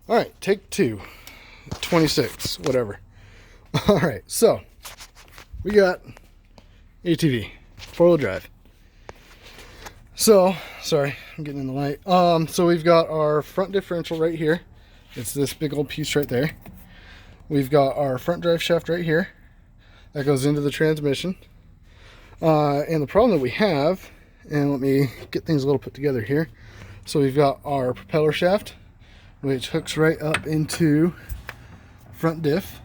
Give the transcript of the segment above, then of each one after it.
All right, take 2. 26, whatever. All right, so we got ATV, 4-wheel drive. So, sorry, I'm getting in the light. So we've got our front differential right here. It's this big old piece right there. We've got our front drive shaft right here. That goes into the transmission. And the problem that we have, and let me get things a little put together here. So we've got our propeller shaft, which hooks right up into front diff,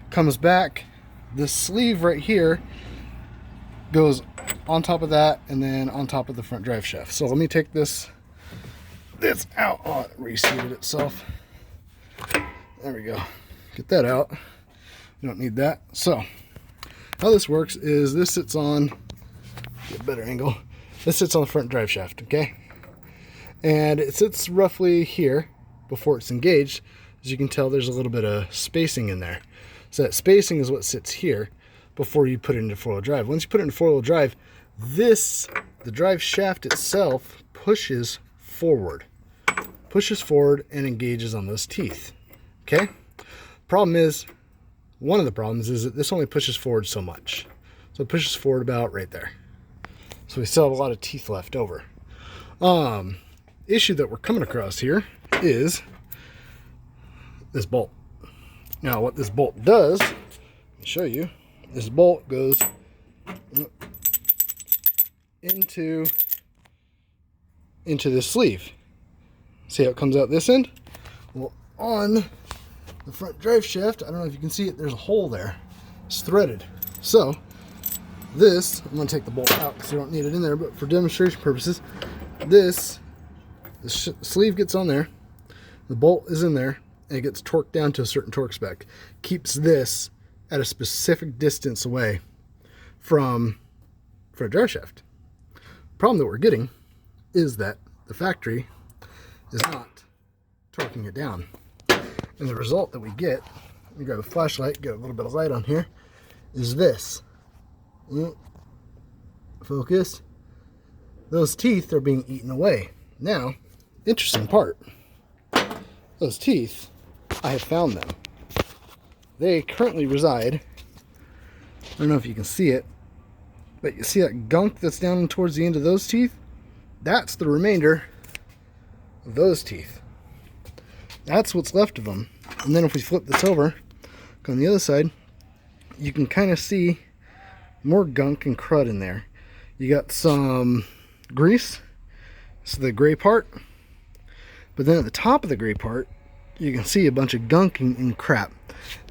comes back. This sleeve right here goes on top of that and then on top of the front drive shaft. So let me take this out. Oh, it reseated itself. There we go. Get that out. You don't need that. So how this works is this sits on, get a better angle. This sits on the front drive shaft, okay? And it sits roughly here before it's engaged. As you can tell, there's a little bit of spacing in there. So that spacing is what sits here before you put it into 4-wheel drive. Once you put it in 4-wheel drive, the drive shaft itself pushes forward and engages on those teeth. Okay? One of the problems is that this only pushes forward so much. So it pushes forward about right there. So we still have a lot of teeth left over. Issue that we're coming across here is this bolt. Now what this bolt does, let me show you. This bolt goes into this sleeve. See how it comes out this end? Well, on the front drive shaft, I don't know if you can see it, there's a hole there. It's threaded. So this, I'm going to take the bolt out because I don't need it in there, but for demonstration purposes, the sleeve gets on there, the bolt is in there, and it gets torqued down to a certain torque spec. Keeps this at a specific distance away from front drive shaft. The problem that we're getting is that the factory is not torquing it down. And the result that we get, let me grab a flashlight, get a little bit of light on here, is this. Focus. Those teeth are being eaten away. Now, interesting part. Those teeth, I have found them. They currently reside, I don't know if you can see it, but you see that gunk that's down towards the end of those teeth? That's the remainder of those teeth. That's what's left of them. And then if we flip this over, go on the other side, you can kind of see more gunk and crud in there. You got some grease, so the gray part, but then at the top of the gray part, you can see a bunch of gunk and crap.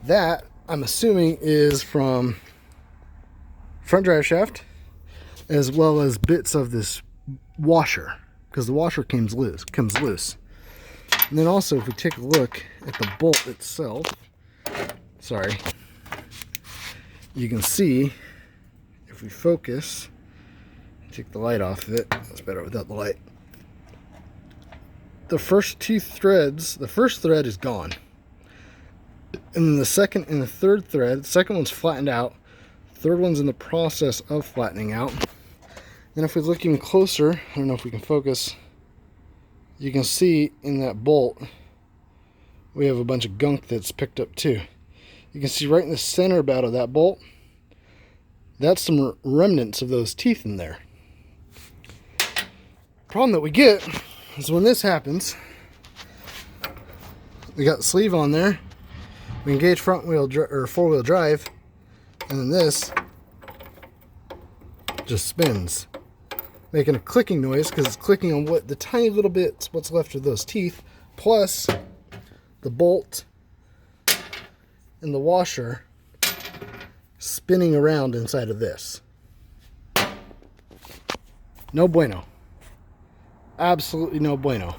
That, I'm assuming, is from front drive shaft, as well as bits of this washer, because the washer comes loose. And then also, if we take a look at the bolt itself, sorry, you can see, if we focus, take the light off of it, that's better without the light. The first two threads, the first thread is gone. And then the second and the third thread, the second one's flattened out, the third one's in the process of flattening out. And if we look even closer, I don't know if we can focus, you can see in that bolt, we have a bunch of gunk that's picked up too. You can see right in the center about of that bolt, that's some remnants of those teeth in there. Problem that we get is when this happens, we got the sleeve on there, we engage front wheel or 4-wheel drive, and then this just spins, making a clicking noise because it's clicking on what the tiny little bits what's left of those teeth, plus the bolt and the washer spinning around inside of this. No bueno. Absolutely no bueno.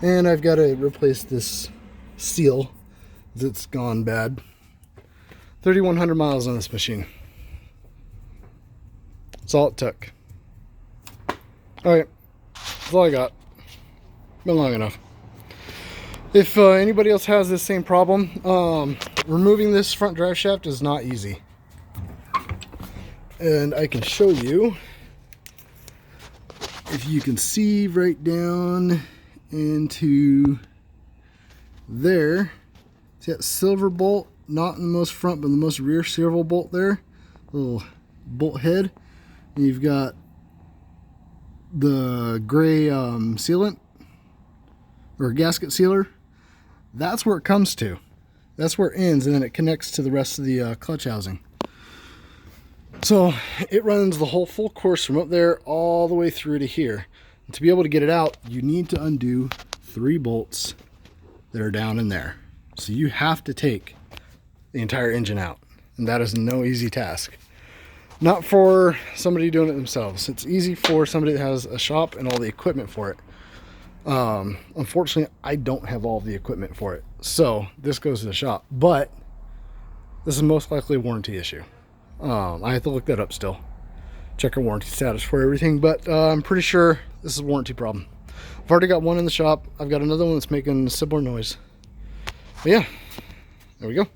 And I've got to replace this seal that's gone bad. 3,100 miles on this machine. That's all it took. Alright, that's all I got. Been long enough. If anybody else has this same problem, removing this front drive shaft is not easy. And I can show you, if you can see right down into There, see that silver bolt, not in the most front, but in the most rear servo bolt there, little bolt head. And you've got the gray sealant or gasket sealer. That's where it comes to. That's where it ends, and then it connects to the rest of the clutch housing. So it runs the whole full course from up there all the way through to here. And to be able to get it out, you need to undo 3 bolts that are down in there. So you have to take the entire engine out, and that is no easy task. Not for somebody doing it themselves. It's easy for somebody that has a shop and all the equipment for it. Unfortunately, I don't have all the equipment for it, so this goes to the shop. But this is most likely a warranty issue. I have to look that up still, check our warranty status for everything, but I'm pretty sure this is a warranty problem. I've already got one in the shop. I've got another one that's making a similar noise. But yeah, there we go.